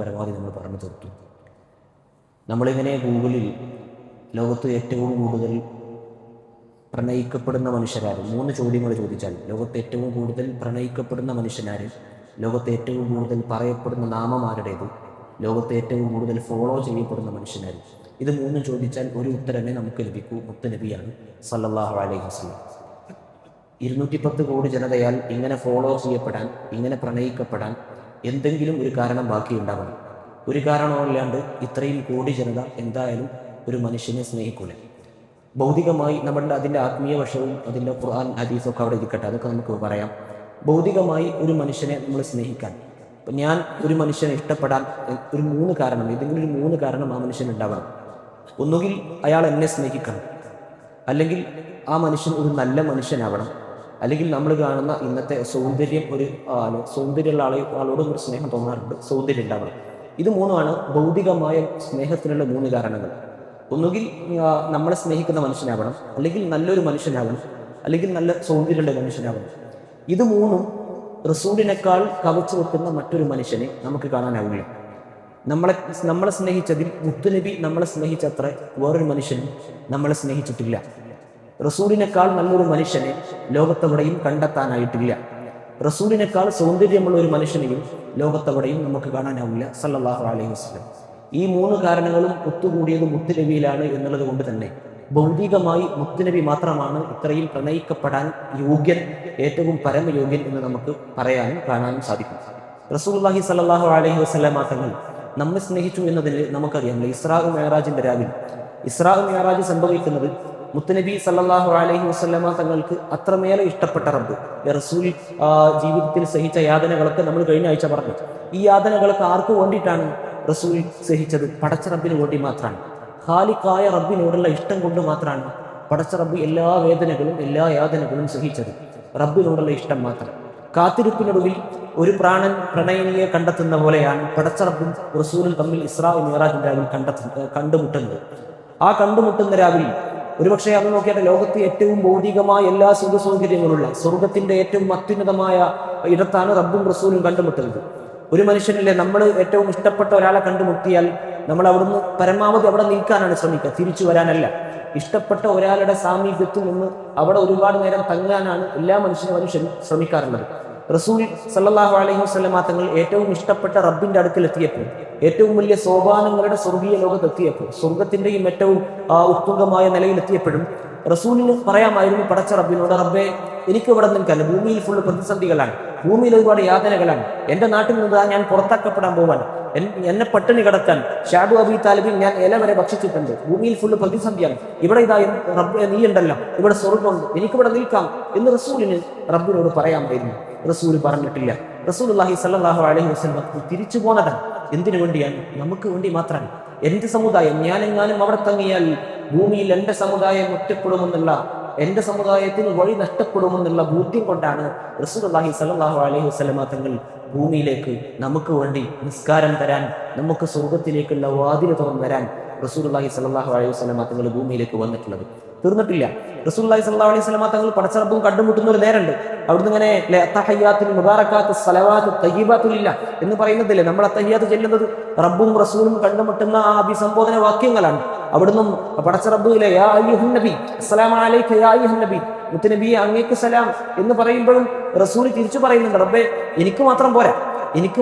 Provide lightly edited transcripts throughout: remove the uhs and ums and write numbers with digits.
പരമാവധി നമ്മൾ പറഞ്ഞു തീർത്തു. നമ്മളിങ്ങനെ ഗൂഗിളിൽ ലോകത്ത് ഏറ്റവും കൂടുതൽ പ്രണയിക്കപ്പെടുന്ന മനുഷ്യരാര് 3 ചോദ്യങ്ങൾ ചോദിച്ചാൽ ലോകത്ത് ഏറ്റവും കൂടുതൽ പ്രണയിക്കപ്പെടുന്ന മനുഷ്യനാര്, ലോകത്ത് ഏറ്റവും കൂടുതൽ പറയപ്പെടുന്ന നാമമാരുടേത്, ലോകത്ത് ഏറ്റവും കൂടുതൽ ഫോളോ ചെയ്യപ്പെടുന്ന മനുഷ്യനാര്, ഇത് 3 ചോദിച്ചാൽ ഒരു ഉത്തരമേ നമുക്ക് ലഭിക്കൂ. മുത്തുനബിയാണ് സല്ലല്ലാഹു അലൈഹി വസല്ലം. 210 കോടി ജനതയാൽ ഇങ്ങനെ ഫോളോ ചെയ്യപ്പെടാൻ, ഇങ്ങനെ പ്രണയിക്കപ്പെടാൻ എന്തെങ്കിലും ഒരു കാരണം ബാക്കിയുണ്ടാവണം. ഒരു കാരണമില്ലാണ്ട് ഇത്രയും കോടി ജനത എന്തായാലും ഒരു മനുഷ്യനെ സ്നേഹിക്കൂല. ഭൗതികമായി നമ്മളുടെ അതിൻ്റെ ആത്മീയ വശവും അതിൻ്റെ ഖുർആൻ ഹദീസൊക്കെ അവിടെ ഇരിക്കട്ടെ, അതൊക്കെ നമുക്ക് പറയാം. ഭൗതികമായി ഒരു മനുഷ്യനെ നമ്മൾ സ്നേഹിക്കാൻ, ഇപ്പം ഞാൻ ഒരു മനുഷ്യനെ ഇഷ്ടപ്പെടാൻ ഒരു 3 കാരണം, ഏതെങ്കിലും ഒരു 3 കാരണം ആ മനുഷ്യൻ ഉണ്ടാവണം. ഒന്നുകിൽ അയാൾ എന്നെ സ്നേഹിക്കണം, അല്ലെങ്കിൽ ആ മനുഷ്യൻ ഒരു നല്ല മനുഷ്യനാവണം, അല്ലെങ്കിൽ നമ്മൾ കാണുന്ന ഇന്നത്തെ സൗന്ദര്യം, സൗന്ദര്യമുള്ള ആളോടും ഒരു സ്നേഹം തോന്നാറുണ്ട്, സൗന്ദര്യം ഉണ്ടാവണം. ഇത് 3ആണ് ഭൗതികമായ സ്നേഹത്തിനുള്ള 3 കാരണങ്ങൾ. ഒന്നുകിൽ നമ്മളെ സ്നേഹിക്കുന്ന മനുഷ്യനാവണം, അല്ലെങ്കിൽ നല്ലൊരു മനുഷ്യനാവണം, അല്ലെങ്കിൽ നല്ല സൗന്ദര്യമുള്ള മനുഷ്യനാവണം. ഇത് 3ഉം റസൂലിനേക്കാൾ കവച്ചു വെക്കുന്ന മറ്റൊരു മനുഷ്യനെ നമുക്ക് കാണാനാവില്ല. നമ്മളെ സ്നേഹിച്ചതിൽ മുത്തുനബി നമ്മളെ സ്നേഹിച്ചത്ര വേറൊരു മനുഷ്യനും നമ്മളെ സ്നേഹിച്ചിട്ടില്ല. റസൂലിനേക്കാൾ നല്ലൊരു മനുഷ്യനെ ലോകത്തെവിടെയും കണ്ടെത്താനായിട്ടില്ല. റസൂലിനേക്കാൾ സൗന്ദര്യമുള്ള ഒരു മനുഷ്യനെയും ലോകത്തെവിടെയും നമുക്ക് കാണാനാവില്ല സല്ലല്ലാഹു അലൈഹി വസല്ലം. ഈ 3 കാരണങ്ങളും ഒത്തുകൂടിയത് മുത്തുനബിയിലാണ് എന്നുള്ളത് കൊണ്ട് തന്നെ ഭൗതികമായി മുത്തുനബി മാത്രമാണ് ഇത്രയും പ്രണയിക്കപ്പെടാൻ യോഗ്യൻ, ഏറ്റവും പരമയോഗ്യൻ എന്ന് നമുക്ക് പറയാനും കാണാനും സാധിക്കും. റസൂലുള്ളാഹി സല്ലല്ലാഹു അലൈഹി വസല്ലം തങ്ങൾ നമ്മെ സ്നേഹിച്ചു എന്നതിന് നമുക്കറിയാം. ഇസ്രാ മിഅ്റാജിന്റെ രാവിലെ ഇസ്രാ മിഅ്റാജ് സംഭവിക്കുന്നത് മുത്തുനബി സല്ലല്ലാഹു അലൈഹി വസല്ലമ തങ്ങൾക്ക് അത്രമേലെ ഇഷ്ടപ്പെട്ട റബ്ബ്, റസൂൽ ജീവിതത്തിൽ സഹിച്ച യാതനകളൊക്കെ നമ്മൾ കഴിഞ്ഞ ആഴ്ച പറഞ്ഞു. ഈ യാതനകളൊക്കെ ആർക്ക് വേണ്ടിയിട്ടാണ് റസൂൽ സഹിച്ചത്? പടച്ച റബ്ബിന് വേണ്ടി മാത്രമാണ്. ഖാലിഖായ റബ്ബിനോടുള്ള ഇഷ്ടം കൊണ്ട് മാത്രമാണ് പടച്ച റബ്ബ് എല്ലാ വേദനകളും എല്ലാ യാതനകളും സഹിച്ചത്. റബ്ബിനോടുള്ള ഇഷ്ടം മാത്രം. കാത്തിരിപ്പിനൊടുവിൽ ഒരു പ്രാണൻ പ്രണയിനിയെ കണ്ടെത്തുന്ന പോലെയാണ് പടച്ച റബ്ബും റസൂലും തമ്മിൽ ഇസ്രാ മിഅ്റാജിന്റെ രാവിൽ കണ്ടുമുട്ടുന്നത്. ആ കണ്ടുമുട്ടുന്ന രാവിൽ ഒരുപക്ഷെ അന്ന് നോക്കിയാൽ ലോകത്ത് ഏറ്റവും ഭൗതികമായ എല്ലാ സുഖ സൗകര്യങ്ങളുള്ള സ്വർഗത്തിന്റെ ഏറ്റവും അത്യുന്നതമായ ഇടത്താണ് റബ്ബും റസൂലും കണ്ടുമുട്ടുന്നത്. ഒരു മനുഷ്യനിലെ നമ്മൾ ഏറ്റവും ഇഷ്ടപ്പെട്ട ഒരാളെ കണ്ടുമുട്ടിയാൽ നമ്മൾ അവിടുന്ന് പരമാവധി അവിടെ നിൽക്കാനാണ് ശ്രമിക്കുക, തിരിച്ചു വരാനല്ല. ഇഷ്ടപ്പെട്ട ഒരാളുടെ സാമീപ്യത്തിൽ നിന്ന് അവിടെ ഒരുപാട് നേരം തങ്ങാനാണ് എല്ലാ മനുഷ്യനും ശ്രമിക്കാറുള്ളത്. റസൂൽ സല്ലല്ലാഹു അലൈഹി വസല്ലം തങ്ങൾ ഏറ്റവും ഇഷ്ടപ്പെട്ട റബ്ബിന്റെ അടുക്കൽ എത്തിയപ്പോൾ, ഏറ്റവും വലിയ സോപാനങ്ങളുടെ സ്വർഗീയ ലോകത്തെത്തിയപ്പോൾ, സ്വർഗത്തിന്റെയും ഏറ്റവും ഉത്തുംഗമായ നിലയിലെത്തിയപ്പോഴും റസൂലിന് പറയാമായിരുന്നു പടച്ച റബ്ബിനോട്, റബ്ബേ എനിക്ക് ഇവിടെ നിൽക്കാൻ, ഭൂമിയിൽ ഫുള്ള് പ്രതിസന്ധികളാണ്, ഭൂമിയിൽ ഒരുപാട് യാതനകളാണ്, എൻ്റെ നാട്ടിൽ നിന്ന് ഞാൻ പുറത്താക്കപ്പെടാൻ പോവാൻ, എന്നെ പട്ടിണി കിടത്താൻ ഷാബു അബി താലിബിൻ ഞാൻ ഇല വരെ ഭക്ഷിച്ചിട്ടുണ്ട്, ഭൂമിയിൽ ഫുള്ള് പ്രതിസന്ധിയാണ്, ഇവിടെ ഇതാ റബ്ബെ നീ ഉണ്ടല്ലോ, ഇവിടെ സ്വർഗമുണ്ട്, എനിക്കിവിടെ നിൽക്കാം എന്ന് റസൂലിന് റബ്ബിനോട് പറയാമായിരുന്നു. റസൂൽ പറഞ്ഞിട്ടില്ല. റസൂലുള്ളാഹി സ്വല്ലല്ലാഹു അലൈഹി വസല്ലം തിരിച്ചു പോന്നതാണ് എന്തിനു വേണ്ടിയാണ്? നമുക്ക് വേണ്ടി മാത്രമാണ്. എൻ്റെ സമുദായം, ഞാനെങ്ങാനും അവിടെ തങ്ങിയാൽ ഭൂമിയിൽ എൻ്റെ സമുദായം ഒറ്റപ്പെടുമെന്നുള്ള, എൻ്റെ സമുദായത്തിന് വഴി നഷ്ടപ്പെടുമെന്നുള്ള ബോധ്യം കൊണ്ടാണ് റസൂലുള്ളാഹി സ്വല്ലല്ലാഹു അലൈഹി വസല്ലം തങ്ങൾ ഭൂമിയിലേക്ക് നമുക്ക് വേണ്ടി നിസ്കാരം തരാൻ, നമുക്ക് സ്വർഗത്തിലേക്കുള്ള വാതിൽ തുറന്നു തരാൻ റസൂലുള്ളാഹി സ്വല്ലല്ലാഹു അലൈഹി വസല്ലം തങ്ങൾ ഭൂമിയിലേക്ക് വന്നിട്ടുള്ളത്. തീർന്നിട്ടില്ല. റസൂലുള്ളാഹി സ്വല്ലല്ലാഹു അലൈഹി വസല്ലം തങ്ങൾ പടച്ച റബ്ബും കണ്ടുമുട്ടുന്ന ഒരു നേരമുണ്ട്. അവിടുന്ന് ഇങ്ങനെ തഹയ്യാത്തുൽ മുബാറകാത്ത് സലവാത്ത് തയ്യിബാത്തുലില്ലാ എന്ന് പറയുന്നതില്ലേ, നമ്മൾ തഹയ്യാത്ത് ചെല്ലുന്നത് റബ്ബും റസൂലും കണ്ടുമുട്ടുന്ന ആ അഭിസംബോധന വാക്യങ്ങളാണ്. അവിടുന്ന് പടച്ച റബ്ബിലെ യാ അയ്യുഹൻ നബി അസ്സലാമു അലൈക യാ അയ്യുഹൻ നബി, മുത്തുനബിയെ അങ്ങേക്ക് സലാം എന്ന് പറയുമ്പോഴും റസൂൽ തിരിച്ചു പറയുന്നുണ്ട്, റബ്ബേ എനിക്ക്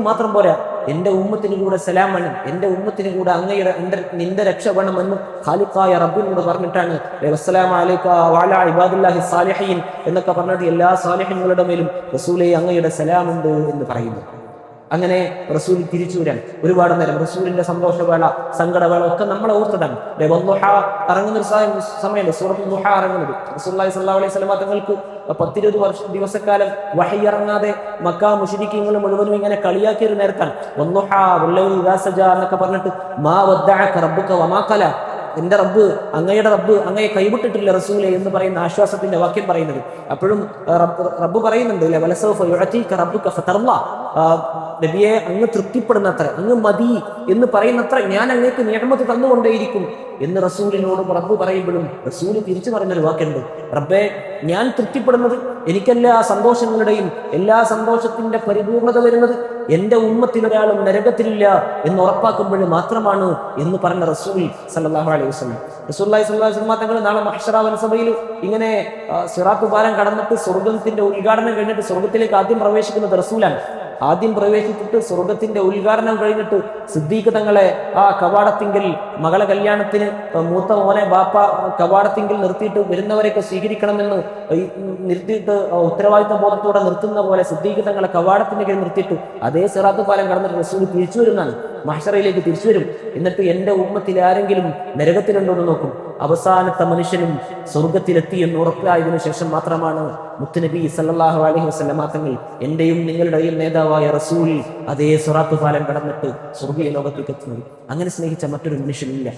മാത്രം പോരാ, എൻ്റെ ഉമ്മത്തിന് കൂടെ സലാം വേണം, എൻ്റെ ഉമ്മത്തിന് കൂടെ അങ്ങയുടെ നിന്റെ രക്ഷ വേണമെന്ന് ഖാലിഖായ റബ്ബിനോട് പറഞ്ഞിട്ടാണ് വസ്സലാമു അലൈക വഅലാ ഇബാദില്ലാഹി സാലിഹീൻ എന്നൊക്കെ പറഞ്ഞിട്ട് എല്ലാ സാലിഹീങ്ങളുടെ മേലും റസൂലേ അങ്ങയുടെ സലാമുണ്ട് എന്ന് പറയുന്നു. അങ്ങനെ റസൂൽ തിരിച്ചു വരാൻ ഒരുപാട് നേരം റസൂലിന്റെ സന്തോഷവേള, സങ്കടവേള ഒക്കെ നമ്മളെ ഓർത്തിടാണ്. ഇറങ്ങുന്ന ഒരു സമയമുണ്ട്, സൂറത്തുൽ ദുഹാ ഇറങ്ങുന്നത്. റസൂലുള്ളാഹി സ്വല്ലല്ലാഹു അലൈഹി വസല്ലം തങ്ങൾക്ക് 10-20 ദിവസക്കാലം വഹി ഇറങ്ങാതെ മക്ക മുശ്രിക്കീങ്ങൾ മുഴുവനും ഇങ്ങനെ കളിയാക്കിയ ഒരു നേരത്താണ് എന്നൊക്കെ പറഞ്ഞിട്ട് മാ വദ്ദഅക റബ്ബുക വമാ ഖലാ, എൻ്റെ റബ്ബ്, അങ്ങയുടെ റബ്ബ് അങ്ങയെ കൈവിട്ടിട്ടില്ല റസൂലേ എന്ന് പറയുന്ന ആശ്വാസത്തിന്റെ വാക്യം പറയുന്നത്. അപ്പോഴും റബ്ബ് പറയുന്നുണ്ട്, വലസൗഫ യുഅതീക റബ്ബുക ഫതർളാ, നബിയെ അങ്ങ് തൃപ്തിപ്പെടുന്നത്ര, അങ്ങ് മതി എന്ന് പറയുന്നത്ര ഞാൻ അങ്ങേക്ക് നിഅമത്ത് തന്നുകൊണ്ടേയിരിക്കും എന്ന് റസൂലിനോട് റബ്ബ് പറയുമ്പോഴും റസൂൽ തിരിച്ചു പറഞ്ഞൊരു വാക്കുണ്ട്, റബ്ബേ, ഞാൻ തൃപ്തിപ്പെടുന്നത്, എനിക്കെല്ലാ സന്തോഷങ്ങളുടെയും എല്ലാ സന്തോഷത്തിന്റെ പരിപൂർണത വരുന്നത് എന്റെ ഉമ്മത്തിൽ ഒരാളും നരകത്തിലില്ല എന്ന് ഉറപ്പാക്കുമ്പോൾ മാത്രമാണ് എന്ന് പറഞ്ഞ റസൂൽ സല്ലല്ലാഹു അലൈഹി വസല്ലം. റസൂലുള്ളാഹി സ്വല്ലല്ലാഹു അലൈഹി വസല്ലം തങ്ങൾ നാളെ മഹ്ശറ വൻസഭയിൽ ഇങ്ങനെ സിറാത്ത് പാലം കടന്നിട്ട് സ്വർഗത്തിന്റെ ഉദ്ഘാടനം കഴിഞ്ഞിട്ട് സ്വർഗത്തിലേക്ക് ആദ്യം പ്രവേശിക്കുന്നത് റസൂലാണ്. ആദ്യം പ്രവേശിച്ചിട്ട് സ്വർഗത്തിന്റെ ഉദ്ഘാടനം കഴിഞ്ഞിട്ട് സിദ്ദീഖ് തങ്ങളെ ആ കവാടത്തിങ്കിൽ മകളെ കല്യാണത്തിന് മൂത്ത മോനെ ബാപ്പ കവാടത്തിങ്കിൽ നിർത്തിയിട്ട് വരുന്നവരെയൊക്കെ സ്വീകരിക്കണമെന്ന് നിർത്തിയിട്ട് ഉത്തരവാദിത്ത ബോധത്തോടെ നിർത്തുന്ന പോലെ സിദ്ദീഖ് തങ്ങളെ കവാടത്തിന്റെ കീഴിൽ നിർത്തിയിട്ട് അതേ സിറാത്ത് പാലം കടന്നിട്ട് റസൂൽ തിരിച്ചു വരുന്നതാണ്, മഹ്ശറയിലേക്ക് തിരിച്ചു വരും. എന്നിട്ട് എന്റെ ഉമ്മത്തിൽ ആരെങ്കിലും നരകത്തിലുണ്ടോ എന്ന് നോക്കും. അവസാനത്തെ മനുഷ്യനും സ്വർഗത്തിലെത്തി എന്ന് ഉറപ്പായതിനു ശേഷം മാത്രമാണ് മുത്തുനബി സല്ലല്ലാഹു അലൈഹി വസല്ലം തങ്ങൾ എന്റെയും നിങ്ങളുടെയും നേതാവായ റസൂൽ അതേ സിറാത്ത് പാലം കടന്നിട്ട് സ്വർഗീയ ലോകത്തേക്ക് എത്തുന്നത്. അങ്ങനെ സ്നേഹിച്ച മറ്റൊരു മനുഷ്യനില്ല.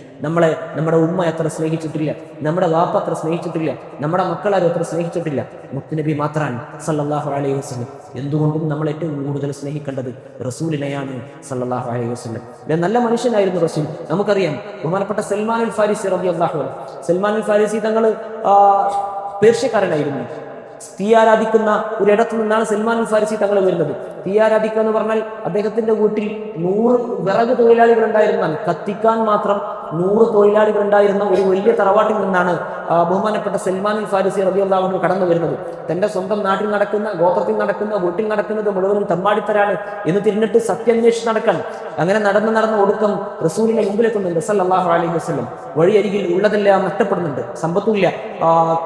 നമ്മുടെ ഉമ്മ അത്ര സ്നേഹിച്ചിട്ടില്ല, നമ്മുടെ വാപ്പ അത്ര സ്നേഹിച്ചിട്ടില്ല, നമ്മുടെ മക്കളാരും അത്ര സ്നേഹിച്ചിട്ടില്ല. മുത്തുനബി മാത്രമാണ് സല്ലല്ലാഹു അലൈഹി വസല്ലം. എന്തുകൊണ്ടും നമ്മൾ ഏറ്റവും കൂടുതൽ സ്നേഹിക്കേണ്ടത് റസൂലിനെയാണ് സല്ലല്ലാഹു അലൈഹി വസല്ലം. നല്ല മനുഷ്യനായിരുന്നു റസൂൽ. നമുക്കറിയാം, ബഹുമാനപ്പെട്ട സൽമാനുൽ ഫാരിസി റളിയല്ലാഹു അൻഹു, സൽമാനുൽ ഫാരിസി തങ്ങൾ പേർഷ്യക്കാരനായിരുന്നു. തീ ആരാധിക്കുന്ന ഒരിടത്തു നിന്നാണ് സൽമാനുൽ ഫാരിസി തങ്ങൾ വരുന്നത്. തീ ആരാധിക്കുക എന്ന് പറഞ്ഞാൽ അദ്ദേഹത്തിന്റെ വീട്ടിൽ 100 വിറക് തൊഴിലാളികൾ ഉണ്ടായിരുന്നാൽ കത്തിക്കാൻ മാത്രം 100 തൊഴിലാളികൾ ഉണ്ടായിരുന്ന ഒരു വലിയ തറവാട്ടിൽ നിന്നാണ് ബഹുമാനപ്പെട്ട സൽമാനുൽ ഫാരിസി റളിയല്ലാഹു അൻഹു കടന്നു വരുന്നത്. തന്റെ സ്വന്തം നാട്ടിൽ നടക്കുന്ന, ഗോത്രത്തിൽ നടക്കുന്ന, വീട്ടിൽ നടക്കുന്നത് മുഴുവനും തമ്മാടിത്തരാണ് എന്ന് തിരിഞ്ഞിട്ട് സത്യാന്വേഷിച്ച് നടക്കാൻ അങ്ങനെ നടന്ന് ഒടുക്കം റസൂലിന്റെ മുമ്പിലെത്തുന്നുണ്ട് സല്ലല്ലാഹു അലൈഹി വസല്ലം. വഴിയരികിൽ ഉള്ളതെല്ലാം നഷ്ടപ്പെടുന്നുണ്ട്, സമ്പത്തുമില്ല,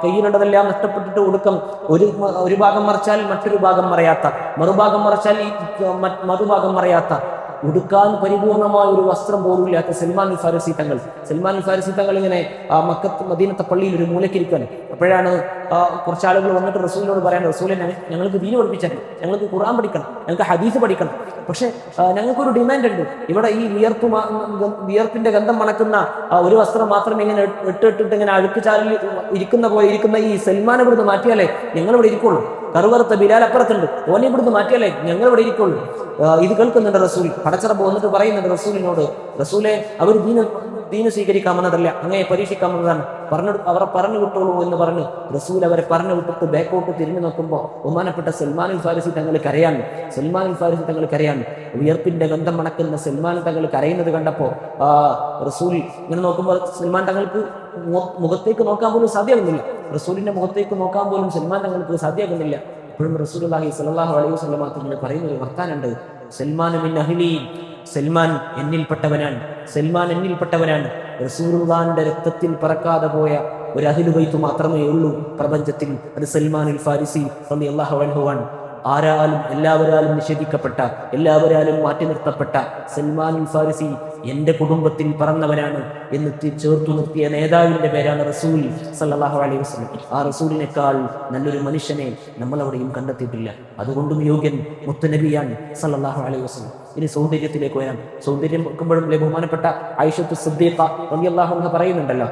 കയ്യിലുള്ളതെല്ലാം നഷ്ടപ്പെട്ടിട്ട് ഒടുക്കം ഒരു ഭാഗം മറിച്ചാൽ മറ്റൊരു ഭാഗം മറയാത്ത, മറുഭാഗം മറിച്ചാൽ മറുഭാഗം മറയാത്ത, ഉടുക്കാൻ പരിപൂർണമായ ഒരു വസ്ത്രം പോലും ഇല്ലാത്ത സൽമാനുൽ ഫാരിസി തങ്ങൾ ഇങ്ങനെ മക്കത്ത് മദീനത്തെ പള്ളിയിൽ ഒരു മൂലക്കിരിക്കാൻ. അപ്പോഴാണ് കുറച്ചാളുകൾ വന്നിട്ട് റസൂലിനോട് പറയാൻ, റസൂലെ, ഞങ്ങൾക്ക് ദീൻ പഠിപ്പിച്ചാൽ, ഞങ്ങൾക്ക് ഖുർആൻ പഠിക്കണം, ഞങ്ങൾക്ക് ഹദീസ് പഠിക്കണം, പക്ഷെ ഞങ്ങൾക്കൊരു ഡിമാൻഡ് ഉണ്ട്. ഇവിടെ ഈ വിയർപ്പിന്റെ ഗന്ധം മണക്കുന്ന ഒരു വസ്ത്രം മാത്രം ഇങ്ങനെ ഇട്ടിട്ട് ഇങ്ങനെ അഴുക്കുചാലിൽ ഇരിക്കുന്ന ഈ സൽമാനെ ഇവിടുന്ന് മാറ്റിയാലേ ഞങ്ങൾ ഇവിടെ ഇരിക്കുള്ളൂ. കറുവറുത്ത ബിലാൽ അപ്പുറത്തുണ്ട്, ഓനെ ഇവിടുന്ന് മാറ്റിയാലേ ഞങ്ങൾ ഇവിടെ ഇരിക്കുള്ളൂ. ഇത് കേൾക്കുന്നുണ്ട് റസൂൽ. പടച്ചറബ് വന്നിട്ട് പറയുന്നുണ്ട് റസൂലിനോട്, റസൂലെ, അവർ ദീന് സ്വീകരിക്കാമെന്നതല്ല, അങ്ങനെ പരീക്ഷിക്കാമെന്നതാണ്, അവരെ പറഞ്ഞു വിട്ടോളൂ എന്ന് പറഞ്ഞ് റസൂൽ അവരെ പറഞ്ഞു വിട്ടിട്ട് ബാക്കോട്ട് തിരിഞ്ഞു നോക്കുമ്പോൾ ബഹുമാനപ്പെട്ട സൽമാനുൽ ഫാരിസി തങ്ങൾ കരയാൻ വിയർപ്പിന്റെ ഗന്ധം മണക്കുന്ന സൽമാൻ തങ്ങൾ കരയുന്നത് കണ്ടപ്പോൾ റസൂൽ ഇങ്ങനെ നോക്കുമ്പോൾ സൽമാൻ തങ്ങൾക്ക് മുഖത്തേക്ക് നോക്കാൻ പോലും സാധ്യമാകുന്നില്ല. റസൂലിന്റെ മുഖത്തേക്ക് നോക്കാൻ പോലും സൽമാൻ തങ്ങൾക്ക് സാധ്യമാകുന്നില്ല. അപ്പോഴും റസൂലുള്ളാഹി സ്വല്ലല്ലാഹു അലൈഹി വസല്ലം തങ്ങൾ പറയുന്ന ഒരു വർത്താനുണ്ട്, സൽമാൻ മിൻ അഹ്ലി, സൽമാൻ എന്നിൽപ്പെട്ടവനാണ്. റസൂലുള്ളാഹിന്റെ രക്തത്തിൽ പറക്കാതെ പോയ ഒരു അഹ്ലു ബൈത്ത് മാത്രമേ ഉള്ളൂ പ്രപഞ്ചത്തിൽ, അത് സൽമാനുൽ ഫാരിസി റളിയല്ലാഹു അൻഹു ആണ്. എല്ലാവരാലും നിഷേധിക്കപ്പെട്ട, എല്ലാവരാലും മാറ്റി നിർത്തപ്പെട്ട സൽമാനുൽ ഫാരിസി എന്റെ കുടുംബത്തിൽ പറന്നവനാണ് എന്ന് ചേർത്തു നിർത്തിയ നേതാവിന്റെ പേരാണ് റസൂൽ സല്ലല്ലാഹു അലൈഹി വസല്ലം. ആ റസൂലിനേക്കാൾ നല്ലൊരു മനുഷ്യനെ നമ്മൾ എവിടെയും കണ്ടെത്തിയിട്ടില്ല. അതുകൊണ്ടും യോഗ്യൻ മുത്തുനബിയാണ് സല്ലല്ലാഹു അലൈഹി വസല്ലം. ഇനി സൗന്ദര്യത്തിലേക്ക് വരാം. സൗന്ദര്യം വെക്കുമ്പോഴും ബഹുമാനപ്പെട്ട ആയിഷത്തു സിദ്ദീഖ റളിയല്ലാഹു അൻഹ പറയുന്നുണ്ടല്ലോ,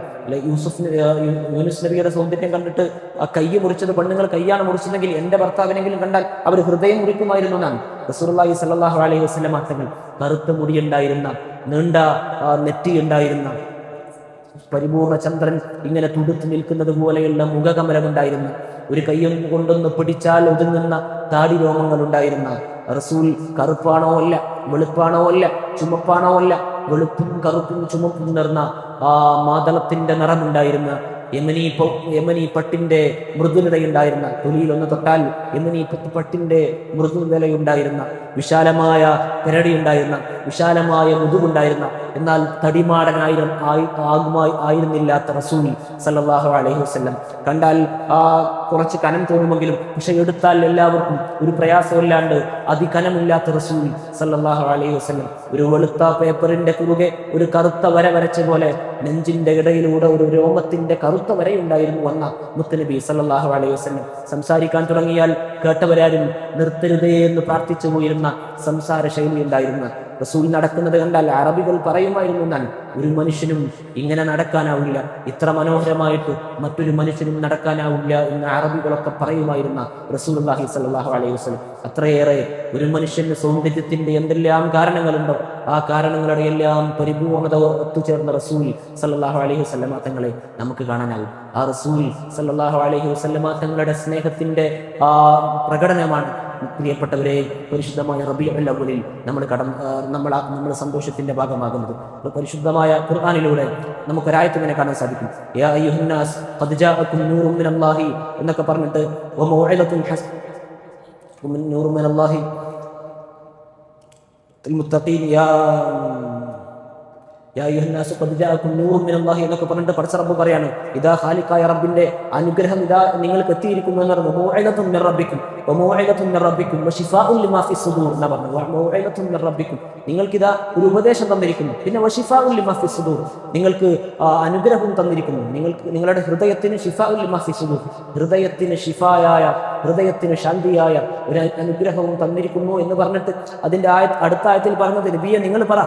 യൂനുസ് നബിയുടെ സൗന്ദര്യം കണ്ടിട്ട് ആ കൈ മുറിച്ചത് പെണ്ണുങ്ങൾ കൈയാണ് മുറിച്ചതെങ്കിൽ എന്റെ ഭർത്താവിനെങ്കിലും കണ്ടാൽ അവർ ഹൃദയം മുറിക്കുമായിരുന്നു എന്നാണ് റസൂലുള്ളാഹി സ്വല്ലല്ലാഹു അലൈഹി വസല്ലം തങ്ങൾ. കറുത്ത മുടിയുണ്ടായിരുന്ന, നീണ്ട നെറ്റിയുണ്ടായിരുന്ന, പരിപൂർണ ചന്ദ്രൻ ഇങ്ങനെ തുടുത്തു നിൽക്കുന്നത് പോലെയുള്ള മുഖകമലമുണ്ടായിരുന്ന, ഒരു കയ്യും കൊണ്ടൊന്ന് പിടിച്ചാൽ ഒതുങ്ങുന്ന താടി രോമങ്ങൾ ഉണ്ടായിരുന്ന റസൂൽ കറുപ്പാണോ അല്ല, വെളുപ്പാണോ അല്ല, ചുമപ്പാണോ അല്ല, വെളുപ്പും കറുപ്പും ചുമപ്പും നിറഞ്ഞ മാതളത്തിന്റെ നിറമുണ്ടായിരുന്ന, യമനി പട്ടിന്റെ മൃദുലതയുണ്ടായിരുന്ന, തൊലിയിലൊന്ന് തൊട്ടാൽ യമനി പട്ടിന്റെ മൃദുലതയുണ്ടായിരുന്ന, വിശാലമായ പെരടിയുണ്ടായിരുന്ന, വിശാലമായ മുതുകുണ്ടായിരുന്ന, എന്നാൽ ആയിരുന്നില്ലാത്ത റസൂൽ സല്ലല്ലാഹു അലൈഹി വസല്ലം. കണ്ടാൽ കുറച്ച് കനം തോന്നുമെങ്കിലും പക്ഷെ എടുത്താൽ എല്ലാവർക്കും ഒരു പ്രയാസമില്ലാണ്ട് അതികനമില്ലാത്ത റസൂൽ സല്ലല്ലാഹു അലൈഹി വസല്ലം. ഒരു വെളുത്ത പേപ്പറിന്റെ കുറുകെ ഒരു കറുത്ത വര വരച്ച പോലെ നെഞ്ചിന്റെ ഇടയിലൂടെ ഒരു രോമത്തിന്റെ കറുത്ത വരയുണ്ടായിരുന്നു വന്ന മുത്തുനബി സല്ലല്ലാഹു അലൈഹി വസല്ലം. സംസാരിക്കാൻ തുടങ്ങിയാൽ കേട്ടവരാരും നിർത്തരുതേ എന്ന് പ്രാർത്ഥിച്ചു പോയിരുന്ന സംസാര ശൈലി ഉണ്ടായിരുന്ന, റസൂൽ നടക്കുന്നത് കണ്ടാൽ അറബികൾ പറയുമായിരുന്നു എന്നാൽ ഒരു മനുഷ്യനും ഇങ്ങനെ നടക്കാനാവില്ല, ഇത്ര മനോഹരമായിട്ട് മറ്റൊരു മനുഷ്യനും നടക്കാനാവില്ല എന്ന് അറബികളൊക്കെ പറയുമായിരുന്ന റസൂലുള്ളാഹി സ്വല്ലല്ലാഹു അലൈഹി വസല്ലം. അത്രയേറെ ഒരു മനുഷ്യന്റെ സൗന്ദര്യത്തിന്റെ എന്തെല്ലാം കാരണങ്ങളുണ്ടോ ആ കാരണങ്ങളുടെ എല്ലാം പരിപൂർണത ഒത്തുചേർന്ന റസൂൽ സല്ലല്ലാഹു അലൈഹി വസല്ലമ തങ്ങളെ നമുക്ക് കാണാനാകും. ആ റസൂൽ സല്ലല്ലാഹു അലൈഹി വസല്ലമ തങ്ങളുടെ സ്നേഹത്തിന്റെ പ്രകടനമാണ് പ്രിയപ്പെട്ടവരെ പരിശുദ്ധമായ റബീഉൽ അവ്വലിൽ നമ്മൾ സന്തോഷത്തിന്റെ ഭാഗമാകുന്നത്. പരിശുദ്ധമായ ഖുർആനിലൂടെ നമുക്കൊരായത്ത് ഇങ്ങനെ കാണാൻ സാധിക്കും. യാ അയ്യുഹന്നാസ് ഖദ് ജാഅകും നൂറും മിനല്ലാഹി എന്നൊക്കെ പറഞ്ഞിട്ട് വമൗഇദത്തുൻ നൂറും മിനല്ലാഹി മുത്തഖീൻ യാ അയ്യുഹന്നാസ് ഖദ് ജാഅകും നൂറും മിനല്ലാഹി എന്നൊക്കെ പറഞ്ഞിട്ട് പടച്ച റബ്ബ് പറയാണ്, ഇതാ ഖാലിഖായ റബ്ബിന്റെ അനുഗ്രഹം ഇതാ നിങ്ങൾക്ക് എത്തിയിരിക്കുന്നു എന്ന് പറഞ്ഞു. മൗഇദത്തുൻ മിർ റബ്ബിക്കും വമൗഇദത്തുൻ മിർ റബ്ബിക്കും വശിഫാഉൻ ലിമാ ഫിസ്സുദൂർ എന്ന് പറഞ്ഞു. മൗഇദത്തുൻ മിർ റബ്ബിക്കും നിങ്ങൾക്കിതാ ഒരു ഉപദേശം തന്നിരിക്കുന്നു, പിന്നെ വശിഫാഉൻ ലിമാ ഫിസ്സുദൂർ നിങ്ങൾക്ക് അനുഗ്രഹം തന്നിരിക്കുന്നു, നിങ്ങളുടെ ഹൃദയത്തിന് ശിഫാഉൻ ലിമാ ഫിസ്സുദൂർ ഹൃദയത്തിന് ശിഫായായ ഹൃദയത്തിന് ശാന്തിയായ ഒരു അനുഗ്രഹവും തന്നിരിക്കുന്നു എന്ന് പറഞ്ഞിട്ട് അതിന്റെ അടുത്ത ആയത്തിൽ പറഞ്ഞത് നബിയെ നിങ്ങൾ പറ,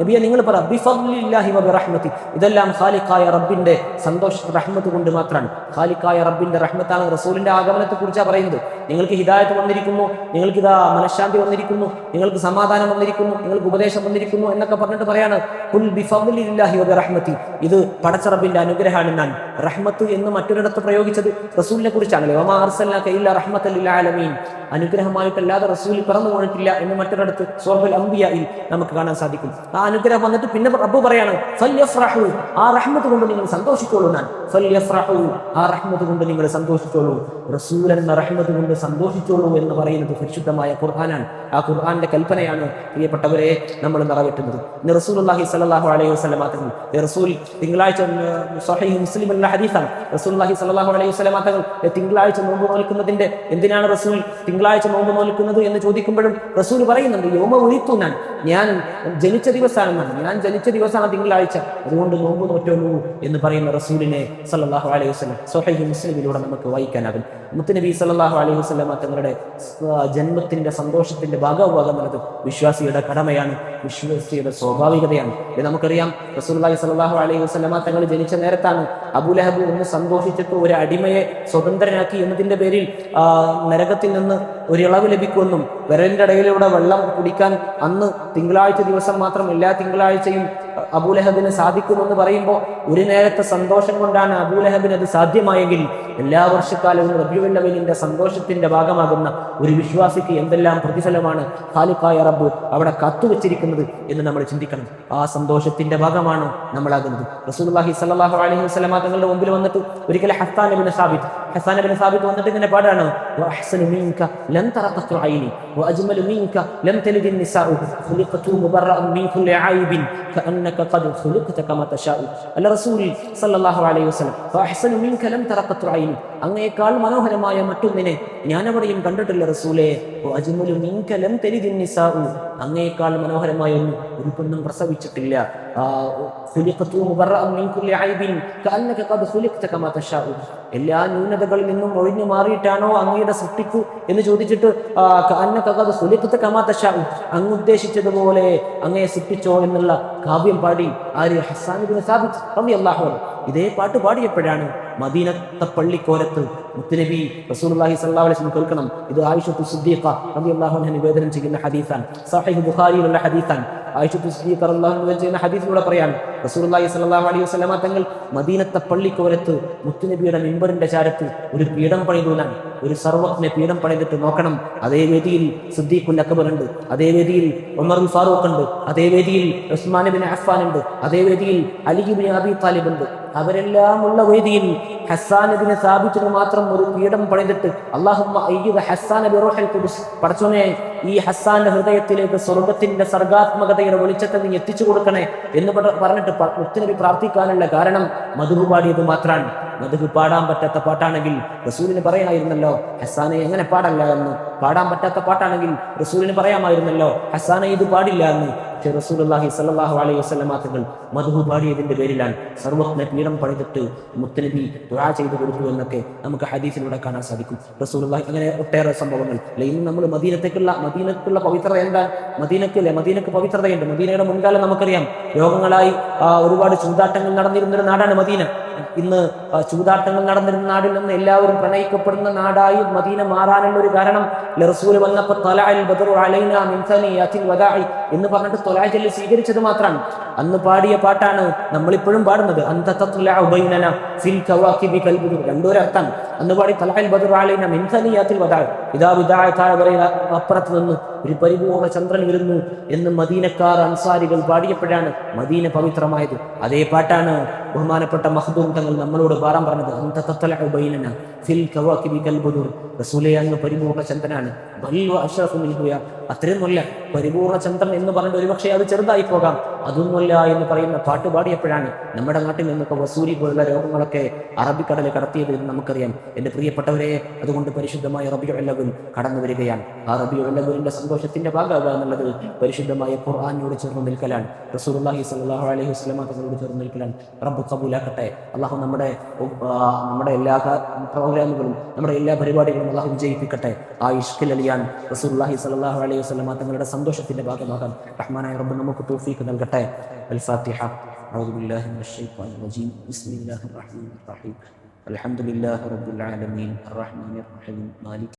നബിയെ നിങ്ങൾ പറ ബിഫദ്ലില്ലാഹി വബിറഹ്മതി, ഇതെല്ലാം ഖാലിഖായ റബ്ബിന്റെ സന്തോഷ റഹ്മത്ത് കൊണ്ട് മാത്രമാണ്. ഖാലിഖായ റബ്ബിന്റെ റഹ്മത്താണ്. റസൂലിന്റെ ആഗമനത്തെ കുറിച്ചാണ് പറയുന്നത്. നിങ്ങൾക്ക് ഹിദായത്ത് വന്നിരിക്കുന്നു, നിങ്ങൾക്ക് ഇതാ മനഃശാന്തി വന്നിരിക്കുന്നു, നിങ്ങൾക്ക് സമാധാനം വന്നിരിക്കുന്നു, നിങ്ങൾക്ക് ഉപദേശം വന്നിരിക്കുന്നു എന്നൊക്കെ പറഞ്ഞിട്ട് പറയാണ് ഖുൽ ബിഫദ്ലില്ലാഹി വബിറഹ്മതി, ഇത് പടച്ച റബ്ബിന്റെ അനുഗ്രഹമാണ്. ഞാൻ റഹ്മത്ത് എന്ന് മറ്റൊരിടത്ത് പ്രയോഗിച്ചത് റസൂലിനെ കുറിച്ചാണല്ലോ. വമാ അർസൽനാക ഇല്ലാ റഹ്മത്തൽ ലിൽ ആലമീൻ, അനുഗ്രഹമായിട്ടല്ലാതെ റസൂൽ പിറന്നു പോയിട്ടില്ല എന്ന് മറ്റൊരിടത്ത് സൂറത്തുൽ അംബിയായിൽ നമുക്ക് കാണാൻ സാധിക്കും. ആ അനുഗ്രഹം വന്നിട്ട് പിന്നെ റബ്ബ് പറയാണ് ഫൽയഫ്റഹു, ആ റഹ്മത്ത് കൊണ്ട് നിങ്ങൾ സന്തോഷിച്ചോളൂ. ഞാൻ ഫൽയഫ്റഹു, ആ റഹ്മത്ത് കൊണ്ട് നിങ്ങൾ സന്തോഷിച്ചോളൂ, റസൂൽ എന്ന റഹ്മത്ത് കൊണ്ട് സന്തോഷിച്ചോളൂ എന്ന് പറയുന്നത് പരിശുദ്ധമായ ഖുർആനാണ്. ആ ഖുർആന്റെ കൽപ്പനയാണ് പ്രിയപ്പെട്ടവരെ നമ്മൾ നിറവേറ്റുന്നത്. ഇന്ന് റസൂലുള്ളാഹി സ്വല്ലല്ലാഹു അലൈഹി വസല്ലമ തങ്ങൾ റസൂൽ തിങ്കളാഴ്ച സ്വഹീഹ് മുസ്ലിമിലുള്ള ഹദീസാണ്. റസൂലുള്ളാഹി സ്വല്ലല്ലാഹു അലൈഹി വസല്ലമ തങ്ങൾ തിങ്കളാഴ്ച നോമ്പ് നോൽക്കുന്നതിന്റെ എന്തിനാണ് റസൂൽ തിങ്കളാഴ്ച നോമ്പ് നോൽക്കുന്നത് എന്ന് ചോദിക്കുമ്പോഴും റസൂൽ പറയുന്നുണ്ട് യൗമ ഉലിത്തു, ഞാൻ ജനിച്ച ദിവസമാണ്, ഞാൻ ജനിച്ച ദിവസമാണ് തിങ്കളാഴ്ച, അതുകൊണ്ട് നോമ്പ് നോറ്റോളൂ എന്ന് പറയുന്ന റസൂലിനെ സല്ലല്ലാഹു അലൈഹി വസല്ലം സ്വഹീഹ് മുസ്ലിമിലൂടെ നമുക്ക് വായിക്കാനാകും. മുത്തുനബി സല്ലല്ലാഹു അലൈഹി വസല്ലമ തങ്ങളുടെ ജന്മത്തിന്റെ സന്തോഷത്തിന്റെ ഭാഗമാകുന്നത് വിശ്വാസിയുടെ കടമയാണ്, വിശ്വാസിയുടെ സ്വാഭാവികതയാണ്. ഇത് നമുക്കറിയാം. റസൂലുള്ളാഹി സ്വല്ലല്ലാഹു അലൈഹി വസല്ലമ തങ്ങൾ ജനിച്ച നേരത്താണ് അബൂലഹബ് ഒന്ന് സന്തോഷിച്ചിട്ട് ഒരു അടിമയെ സ്വതന്ത്രനാക്കി എന്നതിന്റെ പേരിൽ നരകത്തിൽ നിന്ന് ഒരു ഇളവ് ലഭിക്കുമെന്നും വിരലിന്റെ ഇടയിലൂടെ വെള്ളം കുടിക്കാൻ അന്ന് തിങ്കളാഴ്ച ദിവസം മാത്രം എല്ലാ തിങ്കളാഴ്ചയും അബൂലഹബിന് സാധിക്കുമെന്ന് പറയുമ്പോൾ ഒരു നേരത്തെ സന്തോഷം കൊണ്ടാണ് അബൂലഹബിന് അത് സാധ്യമായെങ്കിൽ എല്ലാ വർഷക്കാലവും റബീഉൽ അവ്വലിന്റെ സന്തോഷത്തിന്റെ ഭാഗമാകുന്ന ഒരു വിശ്വാസിക്ക് എന്തെല്ലാം പ്രതിഫലമാണ് ഖാലിഖായ റബ്ബ് അവിടെ കാത്തുവച്ചിരിക്കുന്നത് എന്ന് നമ്മൾ ചിന്തിക്കണം. ആ സന്തോഷത്തിന്റെ ഭാഗമാണ് നമ്മളാകുന്നത്. റസൂലുള്ളാഹി സ്വല്ലല്ലാഹു അലൈഹി വസല്ലമ തങ്ങളുടെ മുമ്പിൽ വന്നിട്ട് ഒരിക്കൽ ഹസ്സാൻ ഇബ്നു സാബിത്ത് വന്നിട്ട് ഇങ്ങനെ പാടാണ് വഅഹ്സനു മിൻക ലൻ തറഖത്തു ഐനി വഅജ്മലു മിൻക ലം തലിദ് നിസാഉ ഖുലിഖതു മുബറഅൻ മിൻ കുല്ലി ഐബിൻ കഅന്നക ഖദ് ഖുലിഖത കമാ തശാഉ. അല്ല റസൂൽ സല്ലല്ലാഹു അലൈഹി വസല്ലം വഅഹ്സനു മിൻക ലം തറഖത്തു ഐനി, അങ്ങേക്കാൾ മനോഹരമായ മറ്റൊന്നിനെ ഞാൻ എവിടെയും കണ്ടിട്ടില്ല റസൂലേ. വഅജ്മലു മിൻക ലം തലിദ് നിസാഉ, അങ്ങേക്കാൾ മനോഹരമായ ഒരു പെണ്ണും പ്രസവിച്ചിട്ടില്ല. എല്ലാ ന്യൂനതകളിൽ നിന്നും ഒഴിഞ്ഞു മാറിയിട്ടാണോ അങ്ങയുടെ സൃഷ്ടിപ്പ് എന്ന് ചോദിച്ചിട്ട് അങ്ങ് ഉദ്ദേശിച്ചതുപോലെ അങ്ങയെ സൃഷ്ടിച്ചോ എന്നുള്ള കാവ്യം പാടി ആര്? ഹസ്സാൻ ഇബ്നു സാബിത്ത് റളിയല്ലാഹു അൻഹു. ഇതേ പാട്ട് പാടിയപ്പോഴാണ് മദീനത്തെ പള്ളിക്കോരത്ത് മുത്തുനബി റസൂലുള്ളാഹി സ്വല്ലല്ലാഹു അലൈഹി വസല്ലം കേൾക്കണം. ഇത് ആയിഷത്തു സിദ്ദീഖ റളിയല്ലാഹു അൻഹ നിവേദനം ചെയ്യുന്ന ഹദീസാണ്. സഹീഹ് ബുഖാരിയിലുള്ള ഹദീസാണ്. ആയിഷത്തു സിദ്ദീഖ റളിയല്ലാഹു അൻഹ നിവേദനം ചെയ്യുന്ന ഹദീസിലൂടെ പറയാണ് റസൂലുള്ളാഹി സ്വല്ലല്ലാഹു അലൈഹി വസല്ലം തങ്ങൾ മദീനത്തെ പള്ളിക്കോരത്ത് മുത്തുനബിയുടെ മിമ്പറിന്റെ ചാരത്ത് ഒരു പീഠം പണിതുനാണ്. ഒരു സർവജ്ഞ പീഠം പണിതിട്ട് നോക്കണം. അതേ വേദിയിൽ സിദ്ദീഖുൽ അക്ബർ ഉണ്ട്, അതേ വേദിയിൽ ഉമറുൽ ഫാറൂഖ് ഉണ്ട്, അതേ വേദിയിൽ ഉസ്മാൻ ഇബ്നു അഫ്ഫാൻ ഉണ്ട്, അതേ വേദിയിൽ അലി ഇബ്നു അബീ താലിബ് ഉണ്ട്. അവരെല്ലാം ഉള്ള വേദിയിൽ ഹസ്സാൻ ഇബ്നു സാബിത്തിന് മാത്രം ഒരു പീഠം പണിതിട്ട് അല്ലാഹുമ്മ അയ്യിദ ഹസ്സാന ബിറൂഹിൽ ഖുദ്സ്, പടച്ചോനെ ഈ ഹസ്സാന്റെ ഹൃദയത്തിലേക്ക് സ്വർഗത്തിന്റെ സർഗാത്മകതയുടെ വെളിച്ചത്തെ നീ എത്തിച്ചു കൊടുക്കണേ എന്ന് പറഞ്ഞിട്ട് മുത്തുനബി പ്രാർത്ഥിക്കാനുള്ള കാരണം മദ്ഹ് പാടിയത് മാത്രമാണ്. മദ്ഹ് പാടാൻ പറ്റാത്ത പാട്ടാണെങ്കിൽ റസൂലിന് പറയാമായിരുന്നല്ലോ ഹസ്സാനെ എങ്ങനെ പാടല്ല എന്ന്. പാടാൻ പറ്റാത്ത പാട്ടാണെങ്കിൽ റസൂലിന് പറയാമായിരുന്നല്ലോ ഹസ്സാനെ ഇത് പാടില്ല എന്ന്. പക്ഷേ റസൂലുള്ളാഹി സ്വല്ലല്ലാഹു അലൈഹി വസല്ലം തങ്ങൾ മദ്ഹ് പാടിയതിന്റെ പേരിലാണ് സർവ്വജ്ഞ പീഠം പണിതിട്ട് മുത്തനബി ദുആ ചെയ്തു കൊടുത്തു എന്നൊക്കെ നമുക്ക് ഹദീസിലൂടെ കാണാൻ സാധിക്കും. റസൂലുള്ളാഹി അങ്ങനെ ഒട്ടേറെ സംഭവങ്ങൾ. ഇന്ന് നമ്മൾ മദീനക്കുള്ള പവിത്രത എന്താണ്? മദീനക്ക് പവിത്രതയുണ്ട്. മദീനയുടെ മുൻകാലം നമുക്കറിയാം. രോഗങ്ങളായി ഒരുപാട് ചൂതാട്ടങ്ങൾ നടന്നിരുന്നൊരു നാടാണ് മദീന. ഇന്ന് ചൂതാട്ടങ്ങൾ നടന്നിരുന്ന നാടിൽ നിന്ന് എല്ലാവരും പ്രണയിക്കപ്പെടുന്ന നാടായി മദീന മാറാനുള്ള ഒരു കാരണം റസൂൽ വന്നപ്പോൾ തലഅൽ ബദ്റു അലൈനാ മിൻ സനിയത്തിൽ വദാഇ എന്ന് പറഞ്ഞിട്ട് തൊലാ ചൊല്ലി സ്വീകരിച്ചത് മാത്രമാണ്. അന്ന് പാടിയ പാട്ടാണ് നമ്മളിപ്പോഴും പാടുന്നത്. അന്ത തത്ലഉ ബൈനന ഫിൽ കവാകിബി കൽബുദുർ. രണ്ടൊരർത്ഥം. അന്ന് പാടി തലഅൽ ബദ്റു അലൈനാ മിൻ സനിയത്തിൽ വദാഇ. ഇദാ വിദാഅ പറയുന്ന അപ്പുറത്ത് നിന്ന് ഒരു പരിപൂർണ്ണ ചന്ദ്രൻ വരുന്നു എന്ന് മദീനക്കാർ അൻസാരികൾ പാടിയപ്പോഴാണ് മദീന പവിത്രമായത്. അതേ പാട്ടാണ് ബഹുമാനപ്പെട്ട മഖ്ദൂം തങ്ങൾ നമ്മളോട് പാടാൻ പറഞ്ഞത്. അന്ത തത്ലഉ ബൈനന ഫിൽ കവാകിബി കൽബുദുർ. റസൂലേ അങ്ങ് പരിപൂർണ്ണ ചന്ദ്രനാണ്. ബൽ അഷ്റഫു മിൻഹു. അത്രയൊന്നുമല്ല പരിപൂർണ്ണ ചന്ദ്രൻ എന്ന് പറഞ്ഞിട്ട് ഒരുപക്ഷെ അത് ചെറുതായി പോകാം. അതൊന്നുമല്ല എന്ന് പറയുന്ന പാട്ട് പാടിയപ്പോഴാണ് നമ്മുടെ നാട്ടിൽ നിന്നൊക്കെ വസൂരി പോലുള്ള രോഗങ്ങളൊക്കെ അറബിക്കടലിൽ കടത്തിയത് എന്ന് നമുക്കറിയാം. എൻ്റെ പ്രിയപ്പെട്ടവരെ, അതുകൊണ്ട് പരിശുദ്ധമായ റബീഉൽ അവ്വൽ കടന്നു വരികയാണ്. ആ റബീഉൽ അവ്വലിന്റെ സന്തോഷത്തിന്റെ ഭാഗമാകുക എന്നുള്ളത് പരിശുദ്ധമായ ഖുർആനോട് ചേർന്ന് നിൽക്കലാണ്. റസൂലുള്ളാഹി സ്വല്ലല്ലാഹു അലൈഹി വസല്ലം തങ്ങളോട് ചേർന്ന് നിൽക്കലാണ്. റബ്ബ് കബൂലാക്കട്ടെ. അള്ളാഹു നമ്മുടെ എല്ലാ പ്രോഗ്രാമുകളും നമ്മുടെ എല്ലാ പരിപാടികളും അള്ളാഹു വിജയിപ്പിക്കട്ടെ. ആ ഇഷ്കിൽ അലിയാൻ റസൂലുള്ളാഹി സ്വല്ലല്ലാഹു അലൈഹി വസല്ലം തങ്ങളുടെ സന്തോഷത്തിന്റെ ഭാഗമാകാൻ റഹ്മാനായ റബ്ബ് നമുക്ക് തൗഫീഖ് നൽകട്ടെ. അൽ ഫാത്തിഹ. അഊദു ബില്ലാഹി മിനശ് ശൈത്വാനിർ റജീം. ബിസ്മില്ലാഹിർ റഹ്മാനിർ റഹീം. അൽഹംദുലില്ലാഹി റബ്ബിൽ ആലമീൻ അർറഹ്മാനിർ റഹീം മാലിക്